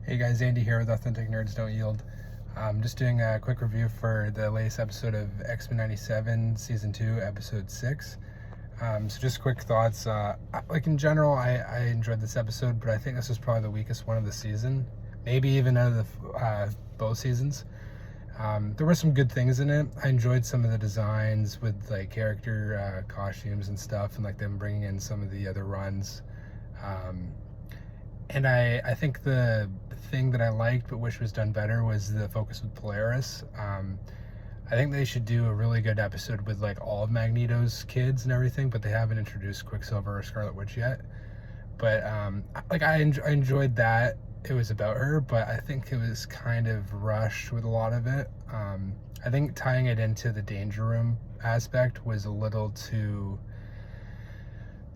Hey guys, Andy here with Authentic Nerds Don't Yield. I'm just doing a quick review for the latest episode of X-Men 97, Season 2, Episode 6. So just quick thoughts. Like in general, I enjoyed this episode, but I think this was probably the weakest one of the season. Maybe even out of the both seasons. There were some good things in it. I enjoyed some of the designs with like character costumes and stuff, and like them bringing in some of the other runs. And I think the thing that I liked but wish was done better was the focus with Polaris. I think they should do a really good episode with like all of Magneto's kids and everything, but they haven't introduced Quicksilver or Scarlet Witch yet. But I enjoyed that it was about her, but I think it was kind of rushed with a lot of it. I think tying it into the Danger Room aspect was a little too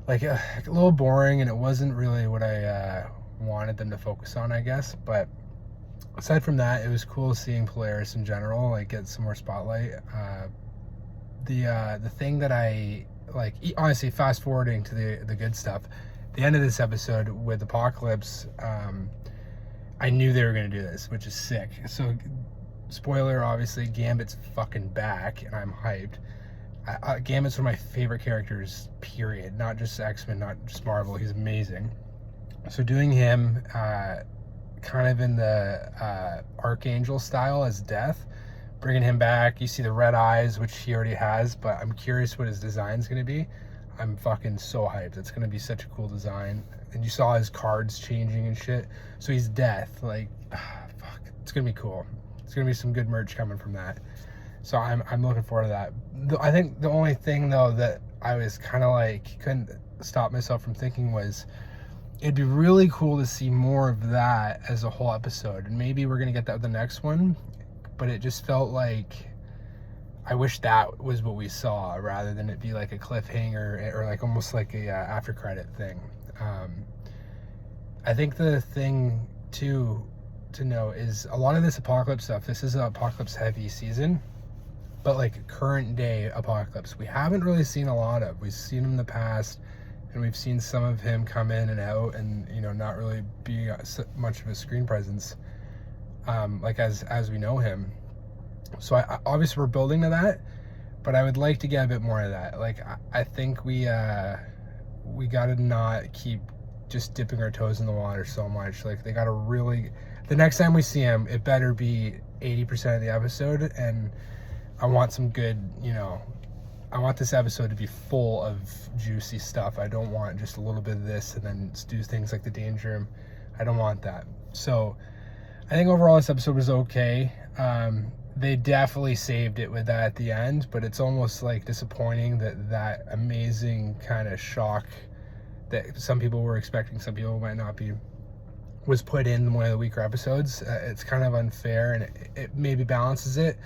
like a little boring, and it wasn't really what I wanted them to focus on, I guess. But aside from that, it was cool seeing Polaris in general like get some more spotlight. The thing that I like, honestly, fast forwarding to the good stuff, the end of this episode with Apocalypse, I knew they were going to do this, which is sick. So spoiler, obviously Gambit's fucking back and I'm hyped. Gambit's one of my favorite characters, period. Not just X-Men, not just Marvel. He's amazing. So doing him kind of in the Archangel style as Death, bringing him back. You see the red eyes, which he already has, but I'm curious what his design's going to be. I'm fucking so hyped. It's going to be such a cool design. And you saw his cards changing and shit. So he's Death. Like, fuck. It's going to be cool. It's going to be some good merch coming from that. So I'm looking forward to that. I think the only thing, though, that I was kind of like, couldn't stop myself from thinking was, it'd be really cool to see more of that as a whole episode. And maybe we're going to get that with the next one. But it just felt like, I wish that was what we saw rather than it be like a cliffhanger or like almost like a after credit thing. I think the thing, too, to know is a lot of this Apocalypse stuff, this is an Apocalypse heavy season. But like current day Apocalypse, we haven't really seen a lot of. We've seen him in the past, and we've seen some of him come in and out, and not really be much of a screen presence, like as we know him. So obviously we're building to that, but I would like to get a bit more of that. Like I think we gotta not keep just dipping our toes in the water so much. Like they gotta really, the next time we see him, it better be 80% of the episode, and I want some good, I want this episode to be full of juicy stuff. I don't want just a little bit of this and then do things like the Danger Room. I don't want that. So I think overall this episode was okay. They definitely saved it with that at the end, but it's almost like disappointing that amazing kind of shock that some people were expecting, some people might not be, was put in one of the weaker episodes. It's kind of unfair, and it maybe balances it.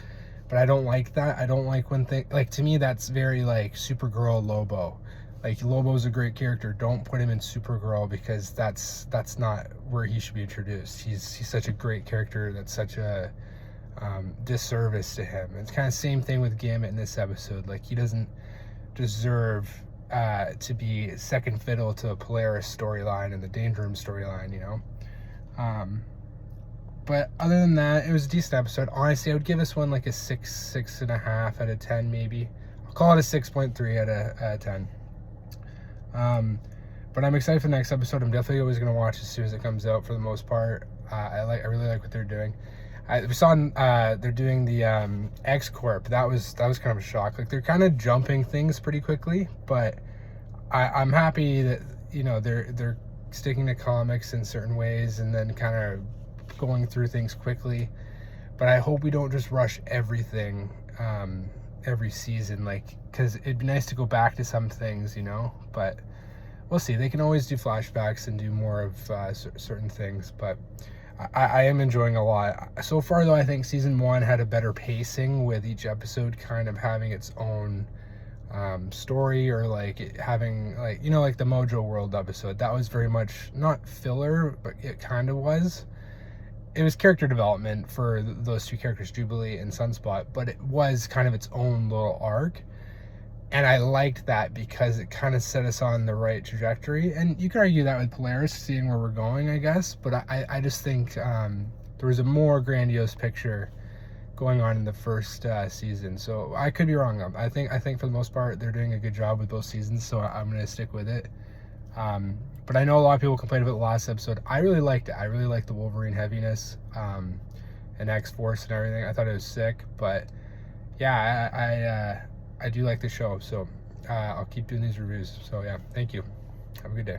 But I don't like that. I don't like when like, to me, that's very like Supergirl Lobo. Like, Lobo's a great character. Don't put him in Supergirl, because that's not where he should be introduced. He's such a great character. That's such a disservice to him. It's kind of same thing with Gambit in this episode. Like, he doesn't deserve to be second fiddle to a Polaris storyline and the Danger Room storyline, But other than that, it was a decent episode. Honestly, I would give this one like a 6.5 out of 10, maybe. I'll call it a 6.3 out of 10. But I'm excited for the next episode. I'm definitely always going to watch as soon as it comes out, for the most part. I really like what they're doing. We saw they're doing the X Corp. That was kind of a shock. Like, they're kind of jumping things pretty quickly, but I'm happy that they're sticking to comics in certain ways and then kind of going through things quickly. But I hope we don't just rush everything every season, like, because it'd be nice to go back to some things, but we'll see. They can always do flashbacks and do more of certain things, but I am enjoying a lot so far. Though I think season 1 had a better pacing, with each episode kind of having its own story, or like having like like the Mojo World episode, that was very much not filler, but it kind of was. It was character development for those two characters, Jubilee and Sunspot, but it was kind of its own little arc. And I liked that because it kind of set us on the right trajectory. And you can argue that with Polaris, seeing where we're going, I guess. But I just think there was a more grandiose picture going on in the first season. So I could be wrong though. I think for the most part they're doing a good job with both seasons. So I'm gonna stick with it. But I know a lot of people complained about the last episode. I really liked it. I really liked the Wolverine heaviness and X-Force and everything. I thought it was sick. But yeah, I do like the show. So I'll keep doing these reviews. So yeah, thank you. Have a good day.